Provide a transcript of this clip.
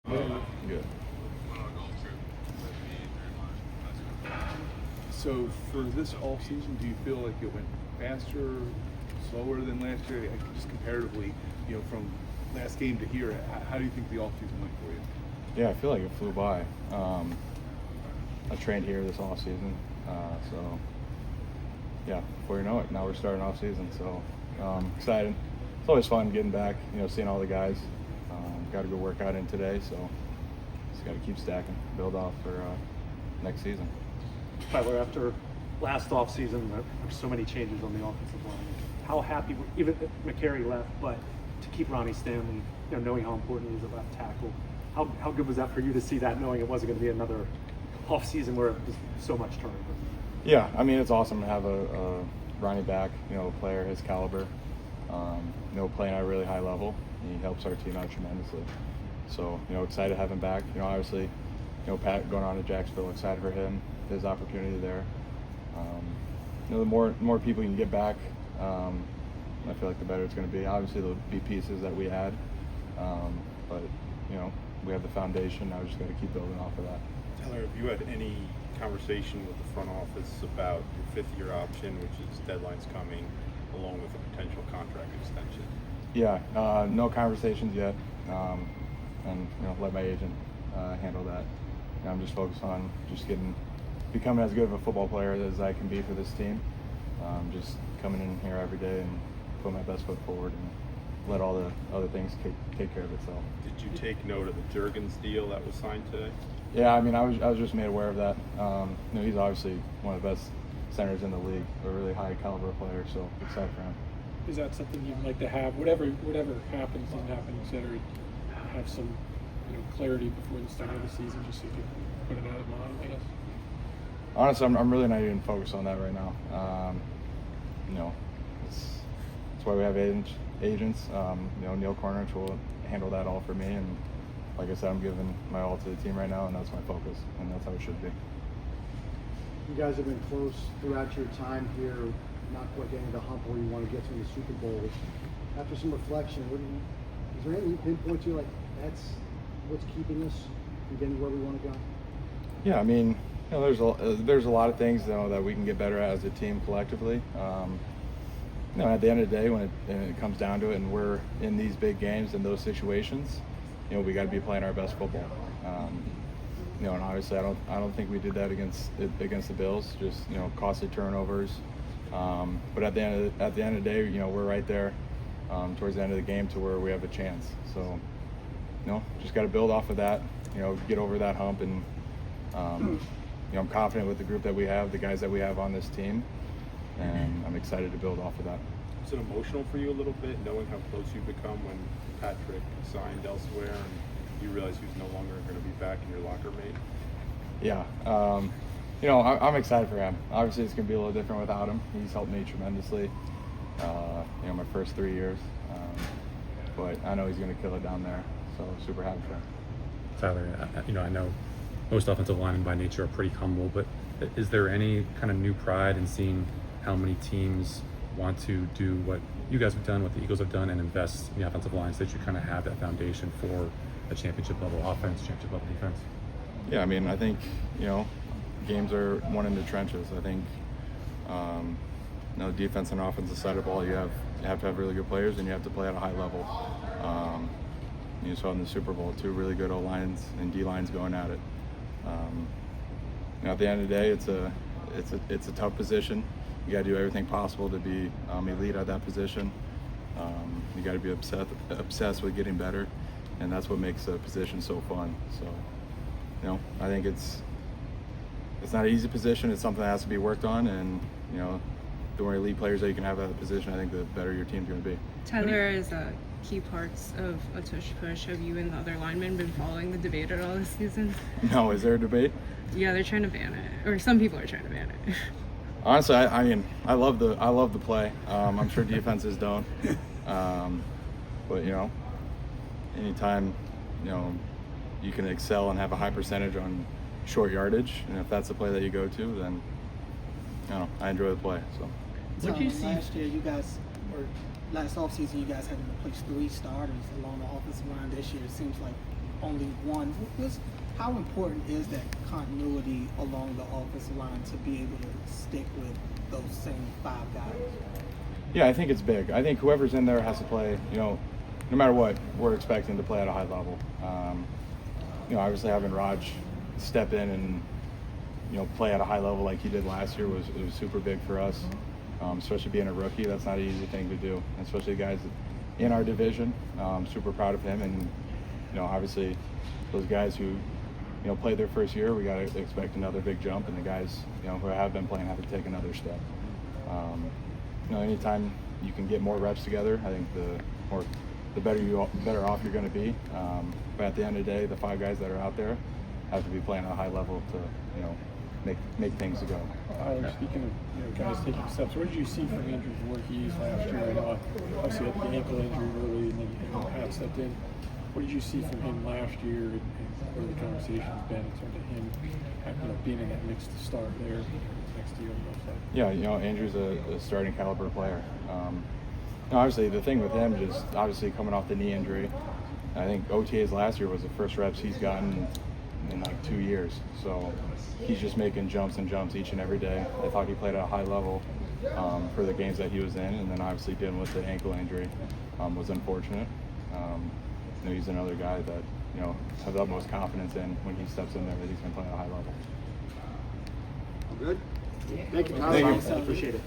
Good. So for this off season, do you feel like it went faster, slower than last year? Just comparatively, from last game to here, how do you think the off season went for you? Yeah, I feel like it flew by. I trained here this off season, so yeah. Before you know it, now we're starting off season. So excited. It's always fun getting back. Seeing all the guys. Got a good workout in today, so just got to keep stacking, build off for next season. Tyler, after last offseason, there were so many changes on the offensive line. How happy, even if McCary left, but to keep Ronnie Stanley, knowing how important he is at left tackle, how good was that for you to see that, knowing it wasn't going to be another offseason where it was so much turnover? Yeah, I mean, it's awesome to have a Ronnie back, a player his caliber, playing at a really high level. He helps our team out tremendously. So, excited to have him back. Obviously, Pat going on to Jacksonville, excited for him, his opportunity there. The more people you can get back, I feel like the better it's going to be. Obviously, there'll be pieces that we add, but we have the foundation. Now we just got to keep building off of that. Tyler, have you had any conversation with the front office about your fifth-year option, which is deadline's coming, along with a potential contract extension? Yeah, no conversations yet, and let my agent handle that. I'm just focused on just becoming as good of a football player as I can be for this team. Just coming in here every day and put my best foot forward and let all the other things take care of itself. Did you take note of the Jurgens deal that was signed today? Yeah, I mean, I was just made aware of that. He's obviously one of the best centers in the league, a really high caliber player, so excited for him. Is that something you'd like to have, whatever happens, etc., have some clarity before the start of the season, just so you can put it out of mind, I guess? Honestly, I'm really not even focused on that right now. That's why we have agents. Neil Cornrich will handle that all for me, and like I said, I'm giving my all to the team right now, and that's my focus, and that's how it should be. You guys have been close throughout your time here, not quite getting to the hump where you want to get to in the Super Bowl. After some reflection, is there anything you pinpoint to, like, that's what's keeping us from getting where we want to go? Yeah, I mean, there's a lot of things that we can get better at as a team collectively. At the end of the day, when it comes down to it, and we're in these big games and those situations, we got to be playing our best football. And obviously, I don't think we did that against the Bills. Just costly turnovers. But at the end of the day, we're right there towards the end of the game to where we have a chance. So, just got to build off of that. Get over that hump, and I'm confident with the group that we have, the guys that we have on this team, and I'm excited to build off of that. Was it emotional for you a little bit, knowing how close you've become when Patrick signed elsewhere and you realized he was no longer going to be back in your locker mate? Yeah. I'm excited for him. Obviously, it's going to be a little different without him. He's helped me tremendously, my first 3 years. But I know he's going to kill it down there, so super happy for him. Tyler, I know most offensive linemen by nature are pretty humble, but is there any kind of new pride in seeing how many teams want to do what you guys have done, what the Eagles have done, and invest in the offensive line so that you kind of have that foundation for a championship level offense, championship level defense? Yeah, I mean, I think, games are won in the trenches. I think, defense and offensive side of the ball, you have to have really good players, and you have to play at a high level. You saw in the Super Bowl, 2 really good O-lines and D-lines going at it. At the end of the day, it's a tough position. You got to do everything possible to be elite at that position. You got to be obsessed with getting better, and that's what makes a position so fun. So, I think it's not an easy position. It's something that has to be worked on, and the more elite players that you can have at the position, I think the better your team's going to be. Tyler, as key parts of a tush-push, have you and the other linemen been following the debate at all this season? No, is there a debate? Yeah, they're trying to ban it, or some people are trying to ban it. Honestly, I mean, I love the play. I'm sure defenses don't, but anytime you can excel and have a high percentage on short yardage, and if that's the play that you go to, then I enjoy the play. So. What did you see last year? Last offseason, you guys had to replace 3 starters along the offensive line. This year, it seems like only one. How important is that continuity along the offensive line to be able to stick with those same 5 guys? Yeah, I think it's big. I think whoever's in there has to play, no matter what, we're expecting to play at a high level. Obviously having Raj step in and, play at a high level like he did last year was super big for us, especially being a rookie. That's not an easy thing to do, especially guys in our division. Super proud of him, and, obviously those guys who, played their first year, we got to expect another big jump, and the guys, who have been playing have to take another step. Anytime you can get more reps together, I think the better off you're going to be. But at the end of the day, the 5 guys that are out there have to be playing at a high level to, make things go. Speaking of guys taking steps, what did you see from Andrew's rookies last year? I know obviously had the ankle injury early, and then Pat stepped in. What did you see from him last year, and where the conversation's been in terms of him, being in that mix to start there next year? Yeah, Andrew's a starting caliber player. Obviously, the thing with him, just obviously coming off the knee injury, I think OTAs last year was the first reps he's gotten in like 2 years. So he's just making jumps and jumps each and every day. I thought he played at a high level for the games that he was in, and then obviously dealing with the ankle injury was unfortunate. He's another guy that have the utmost confidence in when he steps in there that he's going to play at a high level. Good. Thank you. Thank you. Appreciate it.